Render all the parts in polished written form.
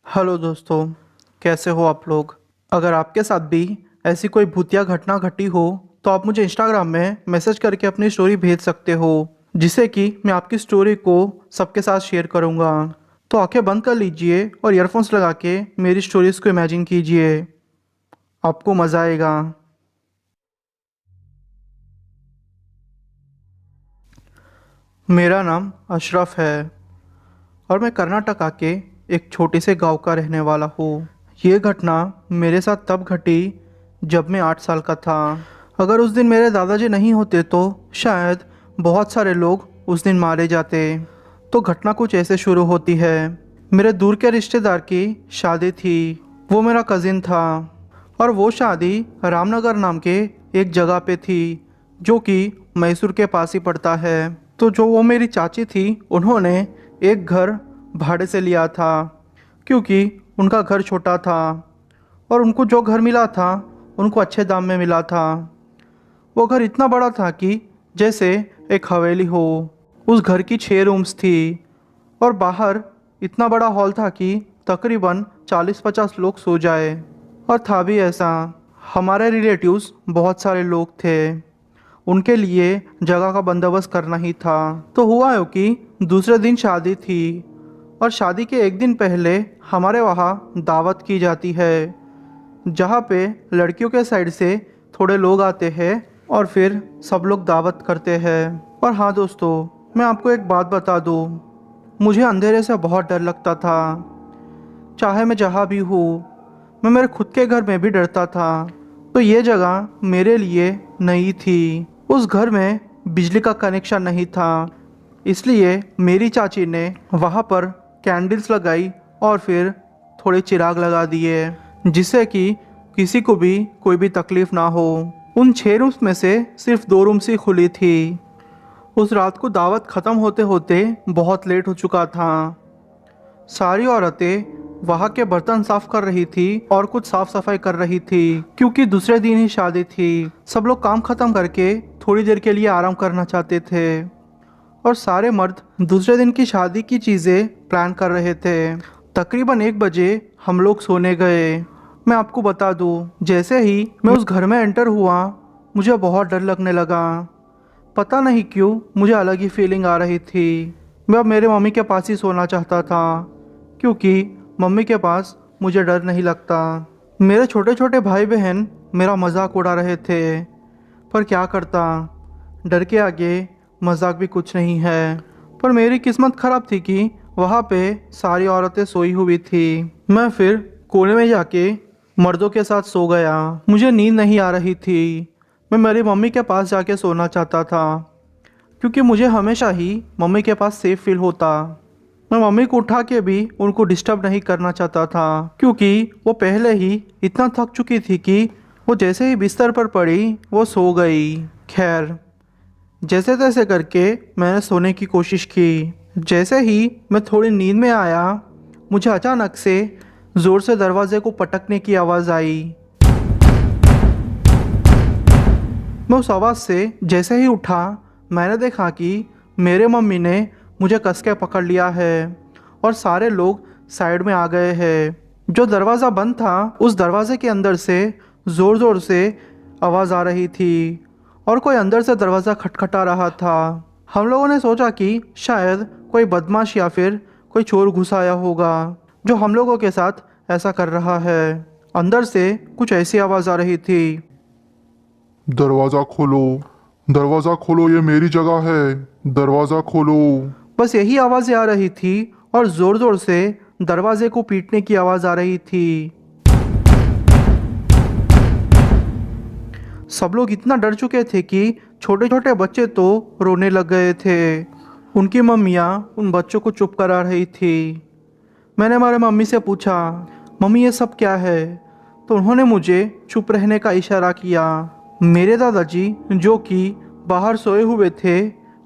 Hello दोस्तों, कैसे हो आप लोग। अगर आपके साथ भी ऐसी कोई भूतिया घटना घटी हो तो आप मुझे इंस्टाग्राम में मैसेज करके अपनी स्टोरी भेज सकते हो, जिससे कि मैं आपकी स्टोरी को सबके साथ शेयर करूँगा। तो आंखें बंद कर लीजिए और ईयरफोन्स लगा के मेरी स्टोरीज को इमेजिन कीजिए, आपको मज़ा आएगा। मेरा नाम अशरफ है और मैं कर्नाटका के एक छोटे से गांव का रहने वाला हूँ। ये घटना मेरे साथ तब घटी जब मैं 8 साल का था। अगर उस दिन मेरे दादाजी नहीं होते तो शायद बहुत सारे लोग उस दिन मारे जाते। तो घटना कुछ ऐसे शुरू होती है। मेरे दूर के रिश्तेदार की शादी थी। वो मेरा कज़िन था और वो शादी रामनगर नाम के एक जगह पे थी, जो कि मैसूर के पास ही पड़ता है। तो जो वो मेरी चाची थी, उन्होंने एक घर भाड़े से लिया था, क्योंकि उनका घर छोटा था और उनको जो घर मिला था उनको अच्छे दाम में मिला था। वो घर इतना बड़ा था कि जैसे एक हवेली हो। उस घर की 6 रूम्स थी और बाहर इतना बड़ा हॉल था कि तकरीबन 40-50 लोग सो जाए। और था भी ऐसा, हमारे रिलेटिव्स बहुत सारे लोग थे, उनके लिए जगह का बंदोबस्त करना ही था। तो हुआ है कि दूसरे दिन शादी थी और शादी के एक दिन पहले हमारे वहाँ दावत की जाती है, जहाँ पे लड़कियों के साइड से थोड़े लोग आते हैं और फिर सब लोग दावत करते हैं। और हाँ दोस्तों, मैं आपको एक बात बता दूँ, मुझे अंधेरे से बहुत डर लगता था। चाहे मैं जहाँ भी हूँ, मैं मेरे खुद के घर में भी डरता था। तो ये जगह मेरे लिए नई थी। उस घर में बिजली का कनेक्शन नहीं था, इसलिए मेरी चाची ने वहाँ पर कैंडल्स लगाई और फिर थोड़े चिराग लगा दिए, जिससे कि किसी को भी कोई भी तकलीफ ना हो। उन 6 रूम्स में से सिर्फ 2 रूम्स ही खुली थी। उस रात को दावत ख़त्म होते होते बहुत लेट हो चुका था। सारी औरतें वहाँ के बर्तन साफ कर रही थी और कुछ साफ सफाई कर रही थी, क्योंकि दूसरे दिन ही शादी थी। सब लोग काम खत्म करके थोड़ी देर के लिए आराम करना चाहते थे और सारे मर्द दूसरे दिन की शादी की चीज़ें प्लान कर रहे थे। तकरीबन 1 बजे हम लोग सोने गए। मैं आपको बता दूं, जैसे ही मैं उस घर में एंटर हुआ, मुझे बहुत डर लगने लगा। पता नहीं क्यों मुझे अलग ही फीलिंग आ रही थी। मैं अब मेरे मम्मी के पास ही सोना चाहता था, क्योंकि मम्मी के पास मुझे डर नहीं लगता। मेरे छोटे छोटे भाई बहन मेरा मजाक उड़ा रहे थे, पर क्या करता, डर के आगे मजाक भी कुछ नहीं है। पर मेरी किस्मत खराब थी कि वहाँ पे सारी औरतें सोई हुई थी। मैं फिर कोने में जाके मर्दों के साथ सो गया। मुझे नींद नहीं आ रही थी। मैं मेरी मम्मी के पास जाके सोना चाहता था, क्योंकि मुझे हमेशा ही मम्मी के पास सेफ फील होता। मैं मम्मी को उठा के भी उनको डिस्टर्ब नहीं करना चाहता था, क्योंकि वो पहले ही इतना थक चुकी थी कि वो जैसे ही बिस्तर पर पड़ी वो सो गई। खैर, जैसे तैसे करके मैंने सोने की कोशिश की। जैसे ही मैं थोड़ी नींद में आया, मुझे अचानक से ज़ोर से दरवाजे को पटकने की आवाज़ आई। मैं उस आवाज़ से जैसे ही उठा, मैंने देखा कि मेरे मम्मी ने मुझे कस के पकड़ लिया है और सारे लोग साइड में आ गए हैं। जो दरवाज़ा बंद था, उस दरवाजे के अंदर से ज़ोर ज़ोर से आवाज़ आ रही थी और कोई अंदर से दरवाज़ा खटखटा रहा था। हम लोगों ने सोचा कि शायद कोई बदमाश या फिर कोई चोर घुस आया होगा, जो हम लोगों के साथ ऐसा कर रहा है। अंदर से कुछ ऐसी आवाज़ आ रही थी। दरवाजा खोलो। दरवाजा खोलो, ये मेरी जगह है। दरवाजा खोलो। बस यही आवाज़ें आ रही थी और ज़ोर ज़ोर से दरवाजे को पीटने की आवाज़ आ रही थी। सब लोग इतना डर चुके थे कि छोटे छोटे बच्चे तो रोने लग गए थे। उनकी मम्मियाँ उन बच्चों को चुप करा रही थी। मैंने हमारे मम्मी से पूछा, मम्मी ये सब क्या है? तो उन्होंने मुझे चुप रहने का इशारा किया। मेरे दादाजी, जो कि बाहर सोए हुए थे,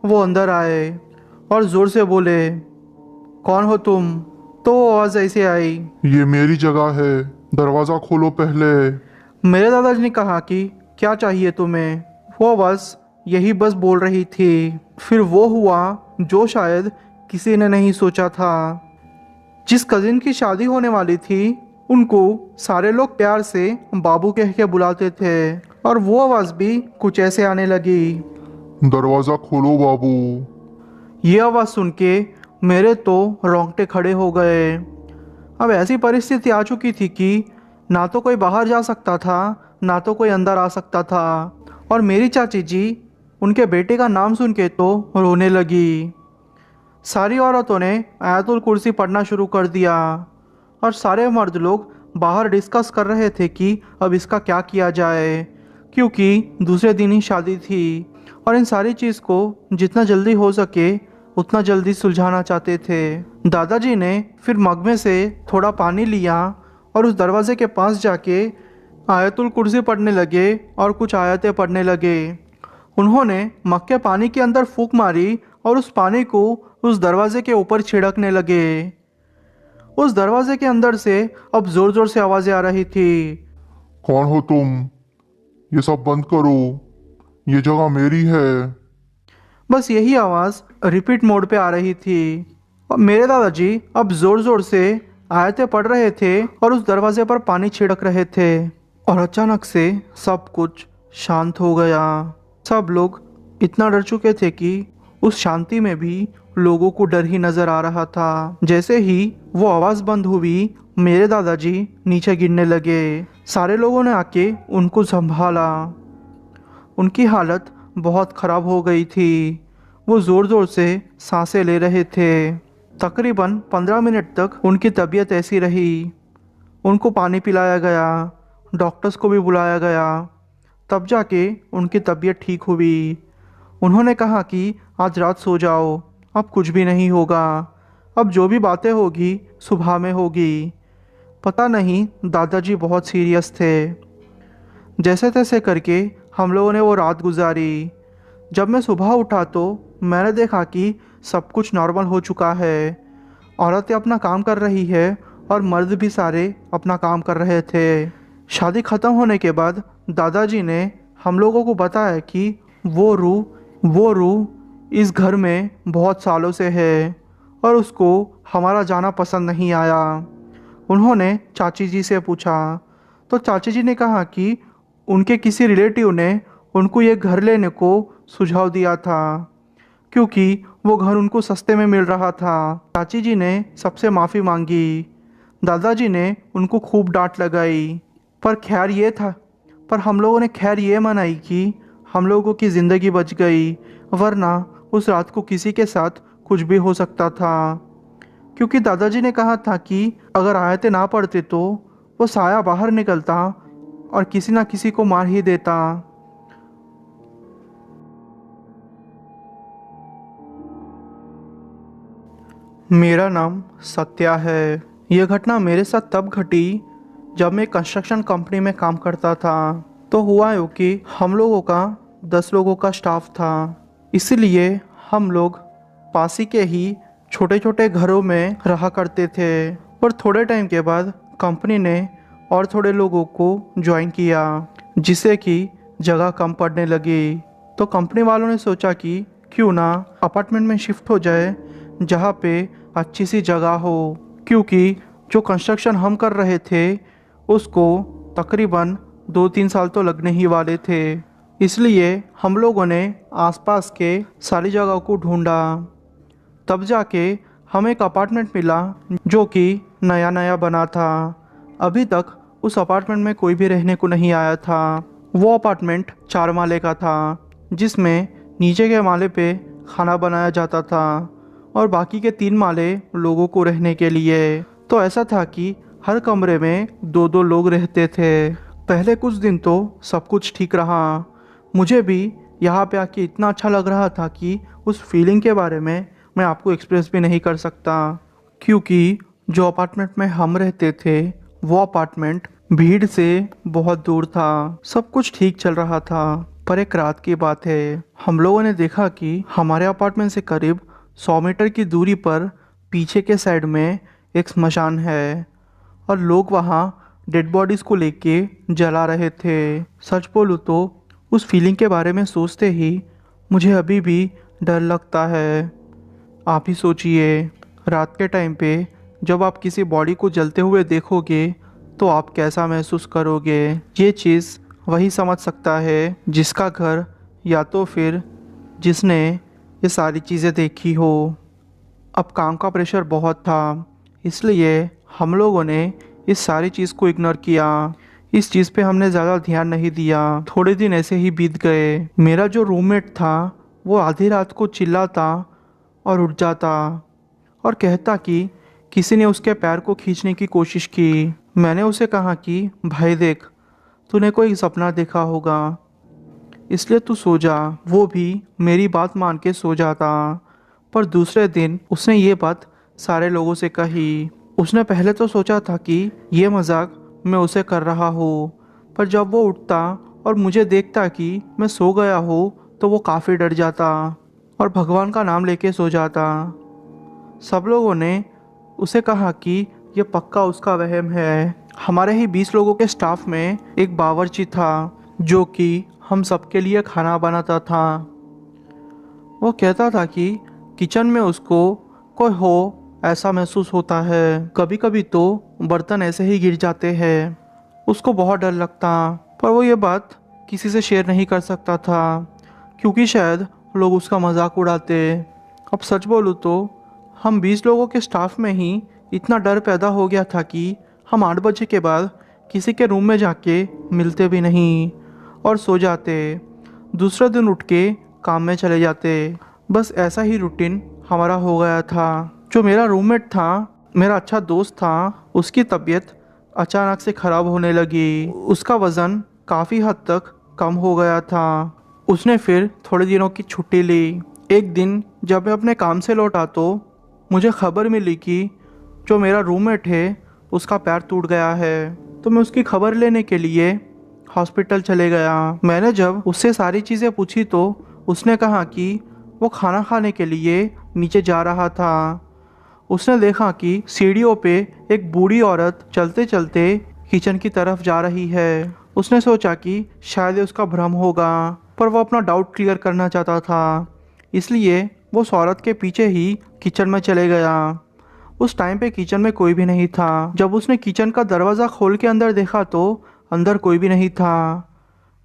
वो अंदर आए और ज़ोर से बोले, कौन हो तुम? तो वो आवाज़ ऐसे आई। ये मेरी जगह है। दरवाजा खोलो पहले। मेरे दादाजी ने कहा कि क्या चाहिए तुम्हें? वो बस यही बस बोल रही थी। फिर वो हुआ जो शायद किसी ने नहीं सोचा था। जिस कजिन की शादी होने वाली थी उनको सारे लोग प्यार से बाबू कह के बुलाते थे, और वो आवाज़ भी कुछ ऐसे आने लगी। दरवाज़ा खोलो बाबू। ये आवाज़ सुन के मेरे तो रोंगटे खड़े हो गए। अब ऐसी परिस्थिति आ चुकी थी कि ना तो कोई बाहर जा सकता था, ना तो कोई अंदर आ सकता था। और मेरी चाची जी उनके बेटे का नाम सुन के तो रोने लगी। सारी औरतों ने आयतुल कुर्सी पढ़ना शुरू कर दिया, और सारे मर्द लोग बाहर डिस्कस कर रहे थे कि अब इसका क्या किया जाए, क्योंकि दूसरे दिन ही शादी थी और इन सारी चीज़ को जितना जल्दी हो सके उतना जल्दी सुलझाना चाहते थे। दादाजी ने फिर मग में से थोड़ा पानी लिया और उस दरवाजे के पास जाके आयतुल कुर्सी पढ़ने लगे और कुछ आयतें पढ़ने लगे। उन्होंने मग के पानी के अंदर फूंक मारी और उस पानी को उस दरवाजे के ऊपर छिड़कने लगे। उस दरवाजे के अंदर से अब जोर जोर से आवाजें आ रही थी। कौन हो तुम? ये सब बंद करो, ये जगह मेरी है। बस यही आवाज़ रिपीट मोड पे आ रही थी। और मेरे दादाजी अब जोर जोर से आयतें पढ़ रहे थे और उस दरवाजे पर पानी छिड़क रहे थे, और अचानक से सब कुछ शांत हो गया। सब लोग इतना डर चुके थे कि उस शांति में भी लोगों को डर ही नजर आ रहा था। जैसे ही वो आवाज़ बंद हुई मेरे दादाजी नीचे गिरने लगे। सारे लोगों ने आके उनको संभाला। उनकी हालत बहुत ख़राब हो गई थी। वो ज़ोर ज़ोर से सांसें ले रहे थे। तकरीबन 15 मिनट तक उनकी तबीयत ऐसी रही। उनको पानी पिलाया गया, डॉक्टर्स को भी बुलाया गया, तब जाके उनकी तबीयत ठीक हुई। उन्होंने कहा कि आज रात सो जाओ, अब कुछ भी नहीं होगा, अब जो भी बातें होगी सुबह में होगी। पता नहीं दादाजी बहुत सीरियस थे। जैसे तैसे करके हम लोगों ने वो रात गुजारी। जब मैं सुबह उठा तो मैंने देखा कि सब कुछ नॉर्मल हो चुका है। औरतें अपना काम कर रही है और मर्द भी सारे अपना काम कर रहे थे। शादी ख़त्म होने के बाद दादाजी ने हम लोगों को बताया कि वो रूह इस घर में बहुत सालों से है और उसको हमारा जाना पसंद नहीं आया। उन्होंने चाची जी से पूछा तो चाची जी ने कहा कि उनके किसी रिलेटिव ने उनको ये घर लेने को सुझाव दिया था, क्योंकि वो घर उनको सस्ते में मिल रहा था। चाची जी ने सबसे माफ़ी मांगी। दादाजी ने उनको खूब डांट लगाई, पर हम लोगों ने खैर ये मनाई कि हम लोगों की ज़िंदगी बच गई, वरना उस रात को किसी के साथ कुछ भी हो सकता था। क्योंकि दादाजी ने कहा था कि अगर आयतें ना पढ़ते तो वो साया बाहर निकलता और किसी ना किसी को मार ही देता। मेरा नाम सत्या है। यह घटना मेरे साथ तब घटी जब मैं कंस्ट्रक्शन कंपनी में काम करता था। तो हुआ यूँ कि हम लोगों का 10 लोगों का स्टाफ था, इसलिए हम लोग पास ही के ही छोटे छोटे घरों में रहा करते थे। पर थोड़े टाइम के बाद कंपनी ने और थोड़े लोगों को ज्वाइन किया, जिससे कि जगह कम पड़ने लगी। तो कंपनी वालों ने सोचा कि क्यों ना अपार्टमेंट में शिफ्ट हो जाए जहाँ पे अच्छी सी जगह हो, क्योंकि जो कंस्ट्रक्शन हम कर रहे थे उसको तकरीबन 2-3 साल तो लगने ही वाले थे। इसलिए हम लोगों ने आसपास के सारी जगहों को ढूंढा। तब जाके हमें एक अपार्टमेंट मिला जो कि नया नया बना था। अभी तक उस अपार्टमेंट में कोई भी रहने को नहीं आया था। वो अपार्टमेंट 4 माले का था, जिसमें नीचे के माले पे खाना बनाया जाता था और बाकी के 3 माले लोगों को रहने के लिए। तो ऐसा था कि हर कमरे में 2-2 लोग रहते थे। पहले कुछ दिन तो सब कुछ ठीक रहा। मुझे भी यहाँ पे आके इतना अच्छा लग रहा था कि उस फीलिंग के बारे में मैं आपको एक्सप्रेस भी नहीं कर सकता, क्योंकि जो अपार्टमेंट में हम रहते थे वो अपार्टमेंट भीड़ से बहुत दूर था। सब कुछ ठीक चल रहा था, पर एक रात की बात है, हम लोगों ने देखा कि हमारे अपार्टमेंट से करीब 100 मीटर की दूरी पर पीछे के साइड में एक स्मशान है और लोग वहाँ डेड बॉडीज़ को लेके जला रहे थे। सच बोलूँ तो उस फीलिंग के बारे में सोचते ही मुझे अभी भी डर लगता है। आप ही सोचिए, रात के टाइम पे जब आप किसी बॉडी को जलते हुए देखोगे तो आप कैसा महसूस करोगे। ये चीज़ वही समझ सकता है जिसका घर या तो फिर जिसने ये सारी चीज़ें देखी हो। अब काम का प्रेशर बहुत था, इसलिए हम लोगों ने इस सारी चीज़ को इग्नोर किया। इस चीज़ पे हमने ज़्यादा ध्यान नहीं दिया। थोड़े दिन ऐसे ही बीत गए। मेरा जो रूममेट था वो आधी रात को चिल्लाता और उठ जाता और कहता कि किसी ने उसके पैर को खींचने की कोशिश की। मैंने उसे कहा कि भाई देख, तूने कोई सपना देखा होगा, इसलिए तू सो जा। वो भी मेरी बात मान के सो जाता। पर दूसरे दिन उसने ये बात सारे लोगों से कही। उसने पहले तो सोचा था कि ये मजाक मैं उसे कर रहा हूँ, पर जब वो उठता और मुझे देखता कि मैं सो गया हूँ तो वो काफ़ी डर जाता और भगवान का नाम लेके सो जाता। सब लोगों ने उसे कहा कि ये पक्का उसका वहम है। हमारे ही 20 लोगों के स्टाफ में एक बावर्ची था जो कि हम सबके लिए खाना बनाता था। वो कहता था कि किचन में उसको कोई हो ऐसा महसूस होता है। कभी कभी तो बर्तन ऐसे ही गिर जाते हैं। उसको बहुत डर लगता, पर वो ये बात किसी से शेयर नहीं कर सकता था क्योंकि शायद लोग उसका मजाक उड़ाते। अब सच बोलूँ तो हम 20 लोगों के स्टाफ में ही इतना डर पैदा हो गया था कि हम 8 बजे के बाद किसी के रूम में जाके मिलते भी नहीं और सो जाते। दूसरे दिन उठ के काम में चले जाते। बस ऐसा ही रूटीन हमारा हो गया था। जो मेरा रूममेट था, मेरा अच्छा दोस्त था, उसकी तबीयत अचानक से ख़राब होने लगी। उसका वज़न काफ़ी हद तक कम हो गया था। उसने फिर थोड़े दिनों की छुट्टी ली। एक दिन जब मैं अपने काम से लौटा तो मुझे खबर मिली कि जो मेरा रूममेट है उसका पैर टूट गया है। तो मैं उसकी खबर लेने के लिए हॉस्पिटल चले गया। मैंने जब उससे सारी चीज़ें पूछी तो उसने कहा कि वो खाना खाने के लिए नीचे जा रहा था। उसने देखा कि सीढ़ियों पे एक बूढ़ी औरत चलते चलते किचन की तरफ जा रही है। उसने सोचा कि शायद ये उसका भ्रम होगा, पर वो अपना डाउट क्लियर करना चाहता था, इसलिए वो उस औरत के पीछे ही किचन में चले गया। उस टाइम पे किचन में कोई भी नहीं था। जब उसने किचन का दरवाज़ा खोल के अंदर देखा तो अंदर कोई भी नहीं था।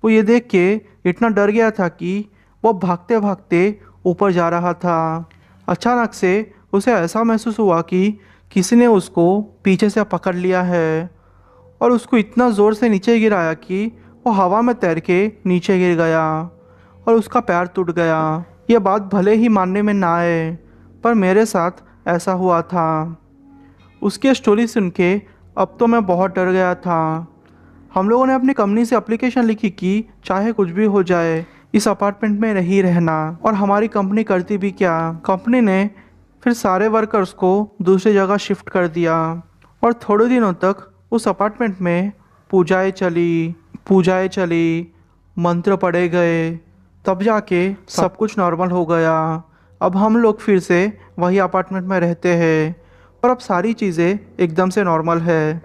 वो ये देख के इतना डर गया था कि वो भागते भागते ऊपर जा रहा था। अचानक से उसे ऐसा महसूस हुआ कि किसी ने उसको पीछे से पकड़ लिया है और उसको इतना ज़ोर से नीचे गिराया कि वो हवा में तैर के नीचे गिर गया और उसका पैर टूट गया। यह बात भले ही मानने में ना आए, पर मेरे साथ ऐसा हुआ था। उसकी स्टोरी सुन के अब तो मैं बहुत डर गया था। हम लोगों ने अपनी कंपनी से एप्लीकेशन लिखी कि चाहे कुछ भी हो जाए इस अपार्टमेंट में नहीं रहना, और हमारी कंपनी करती भी क्या। कंपनी ने फिर सारे वर्कर्स को दूसरी जगह शिफ्ट कर दिया और थोड़े दिनों तक उस अपार्टमेंट में पूजाएं चली, मंत्र पढ़े गए, तब जाके सब कुछ नॉर्मल हो गया। अब हम लोग फिर से वही अपार्टमेंट में रहते हैं, पर अब सारी चीज़ें एकदम से नॉर्मल है।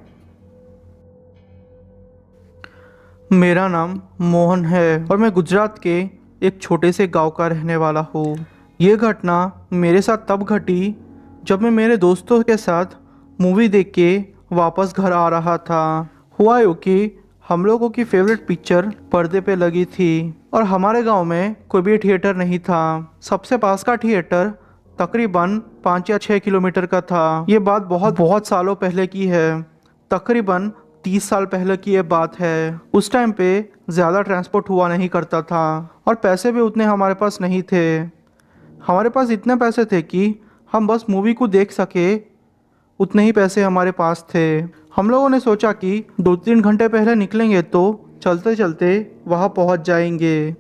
मेरा नाम मोहन है और मैं गुजरात के एक छोटे से गांव का रहने वाला हूँ। ये घटना मेरे साथ तब घटी जब मैं मेरे दोस्तों के साथ मूवी देख के वापस घर आ रहा था। हुआ यूँ कि हम लोगों की फेवरेट पिक्चर पर्दे पे लगी थी और हमारे गांव में कोई भी थिएटर नहीं था। सबसे पास का थिएटर तकरीबन 5 या 6 किलोमीटर का था। ये बात बहुत बहुत सालों पहले की है, तकरीबन 30 साल पहले की ये बात है। उस टाइम पे ज़्यादा ट्रांसपोर्ट हुआ नहीं करता था और पैसे भी उतने हमारे पास नहीं थे। हमारे पास इतने पैसे थे कि हम बस मूवी को देख सके, उतने ही पैसे हमारे पास थे। हम लोगों ने सोचा कि 2-3 घंटे पहले निकलेंगे तो चलते चलते वहाँ पहुँच जाएंगे,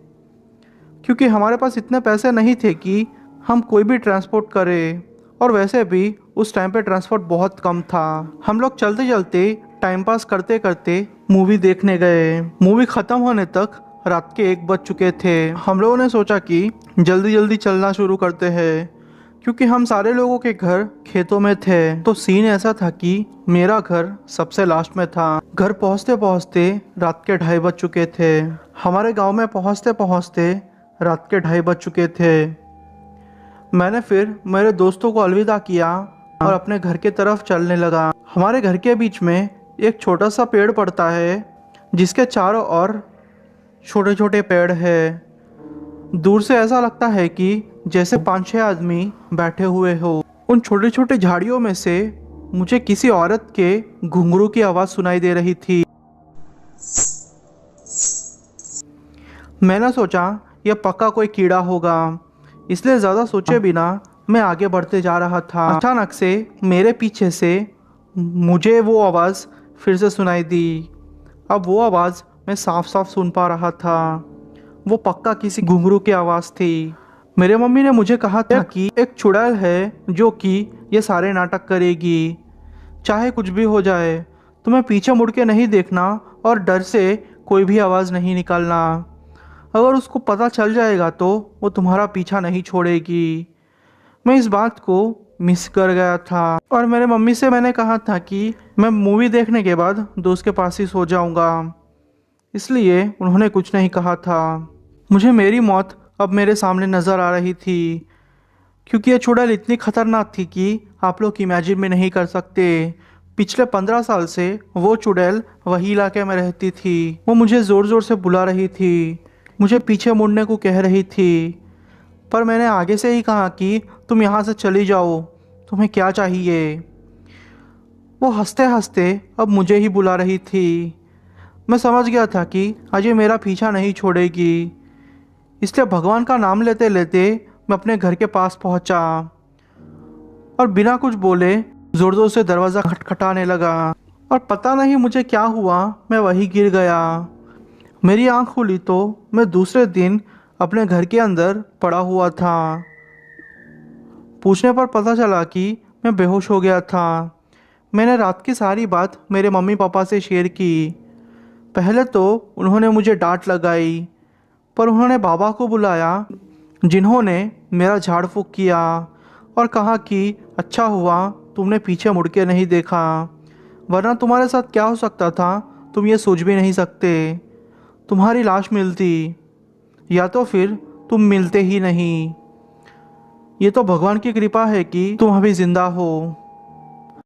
क्योंकि हमारे पास इतने पैसे नहीं थे कि हम कोई भी ट्रांसपोर्ट करें, और वैसे भी उस टाइम पे ट्रांसपोर्ट बहुत कम था। हम लोग चलते चलते टाइम पास करते करते मूवी देखने गए। मूवी ख़त्म होने तक रात के 1 बज चुके थे। हम लोगों ने सोचा कि जल्दी जल्दी चलना शुरू करते हैं, क्योंकि हम सारे लोगों के घर खेतों में थे। तो सीन ऐसा था कि मेरा घर सबसे लास्ट में था। घर पहुंचते पहुंचते रात के 2:30 बज चुके थे। हमारे गांव में पहुंचते पहुंचते रात के 2:30 बज चुके थे। मैंने फिर मेरे दोस्तों को अलविदा किया और अपने घर के तरफ चलने लगा। हमारे घर के बीच में एक छोटा सा पेड़ पड़ता है जिसके चारों ओर छोटे छोटे पेड़ है। दूर से ऐसा लगता है कि जैसे 5-6 आदमी बैठे हुए हो। उन छोटे छोटे झाड़ियों में से मुझे किसी औरत के घुंघरू की आवाज़ सुनाई दे रही थी। मैंने सोचा यह पक्का कोई कीड़ा होगा, इसलिए ज़्यादा सोचे बिना मैं आगे बढ़ते जा रहा था। अचानक से मेरे पीछे से मुझे वो आवाज़ फिर से सुनाई दी। अब वो आवाज़ मैं साफ साफ सुन पा रहा था। वो पक्का किसी घुंघरू की आवाज़ थी। मेरे मम्मी ने मुझे कहा था कि एक चुड़ैल है जो कि ये सारे नाटक करेगी, चाहे कुछ भी हो जाए। तुम्हें पीछे मुड़ के नहीं देखना और डर से कोई भी आवाज़ नहीं निकालना। अगर उसको पता चल जाएगा तो वो तुम्हारा पीछा नहीं छोड़ेगी। मैं इस बात को मिस कर गया था और मेरे मम्मी से मैंने कहा था कि मैं मूवी देखने के बाद दोस्त के पास ही सो जाऊंगा, इसलिए उन्होंने कुछ नहीं कहा था। मुझे मेरी मौत अब मेरे सामने नज़र आ रही थी, क्योंकि ये चुड़ैल इतनी खतरनाक थी कि आप लोग इमेजिन भी नहीं कर सकते। पिछले 15 साल से वो चुड़ैल वही इलाके में रहती थी। वो मुझे ज़ोर ज़ोर से बुला रही थी, मुझे पीछे मुड़ने को कह रही थी, पर मैंने आगे से ही कहा कि तुम यहाँ से चली जाओ, तुम्हें क्या चाहिए। वो हंसते हंसते अब मुझे ही बुला रही थी। मैं समझ गया था कि आज ये मेरा पीछा नहीं छोड़ेगी, इसलिए भगवान का नाम लेते लेते मैं अपने घर के पास पहुंचा और बिना कुछ बोले जोर जोर से दरवाज़ा खटखटाने लगा। और पता नहीं मुझे क्या हुआ, मैं वहीं गिर गया। मेरी आंख खुली तो मैं दूसरे दिन अपने घर के अंदर पड़ा हुआ था। पूछने पर पता चला कि मैं बेहोश हो गया था। मैंने रात की सारी बात मेरे मम्मी पापा से शेयर की। पहले तो उन्होंने मुझे डांट लगाई, पर उन्होंने बाबा को बुलाया जिन्होंने मेरा झाड़ फूँक किया और कहा कि अच्छा हुआ तुमने पीछे मुड़ के नहीं देखा, वरना तुम्हारे साथ क्या हो सकता था तुम ये सोच भी नहीं सकते। तुम्हारी लाश मिलती या तो फिर तुम मिलते ही नहीं। ये तो भगवान की कृपा है कि तुम अभी जिंदा हो।